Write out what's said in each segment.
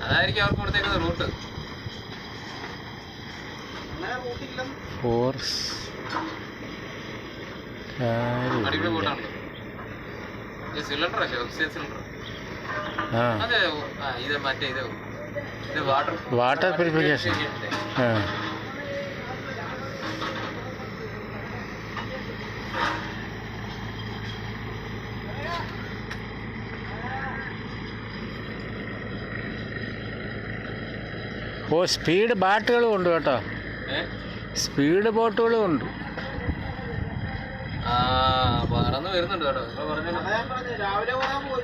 അതായിരിക്കും അവർക്ക് കൊടുത്തേക്കുന്ന റൂട്ട്. അടിപൊളി ബോട്ടാണല്ലോ. സിലിണ്ടറല്ലേ, ഓക്സിജൻ സിലിണ്ടർ. അതെ, ഇത് മറ്റേ ഇത് വാട്ടർ പ്യൂരിഫിക്കേഷൻ. ഓ, സ്പീഡ് ബോട്ടുകളും ഉണ്ട് കേട്ടോ, സ്പീഡ് ബോട്ടുകളും ഉണ്ട്. പറന്ന് വരുന്നുണ്ട് കേട്ടോ. രാവിലെ പോയി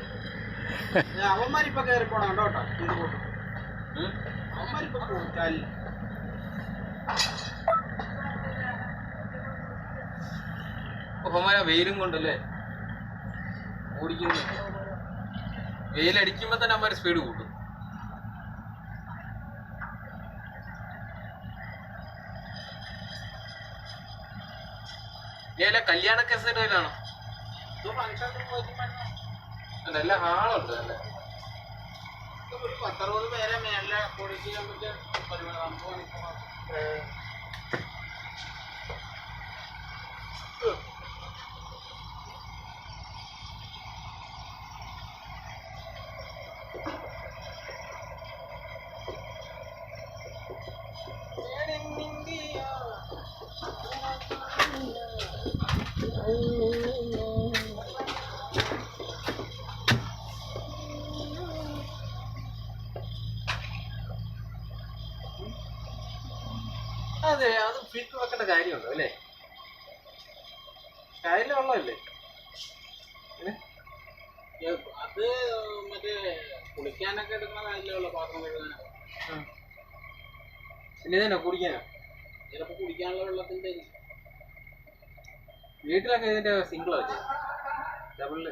അവന്മാരിപ്പൊ കയറി പോണം കേട്ടോ. അവന്മാരിപ്പൊ പോകും. വെയിലും കൊണ്ടല്ലേ ഓടിക്കുന്നത്. വെയിലടിക്കുമ്പോ തന്നെ അവന്മാര് സ്പീഡ് കൂട്ടും. കല്യാണ കേസറ്റാണോ? നല്ല ഹാളുണ്ട്. അല്ലേ, ഒരു 10-60 പേരെ മേലെ പൊടിക്കാൻ പറ്റിയ പരിപാടി. അതെ, അത് ഫിൽറ്റർ വെക്കേണ്ട കാര്യമുണ്ടോ അല്ലേ? കാര്യമുള്ളതല്ലേ അത്? മറ്റേ കുളിക്കാനൊക്കെ എടുക്കുന്ന കാര്യമുള്ള പാത്രം കഴുകാനോ. പിന്നെ ഇതന്നെ കുടിക്കാനോ? ചിലപ്പോ കുടിക്കാനുള്ള വെള്ളത്തിന്റെ വീട്ടിലൊക്കെ ഇതിന്റെ സിംഗിളാ വെച്ചത്, ഡബിളില്.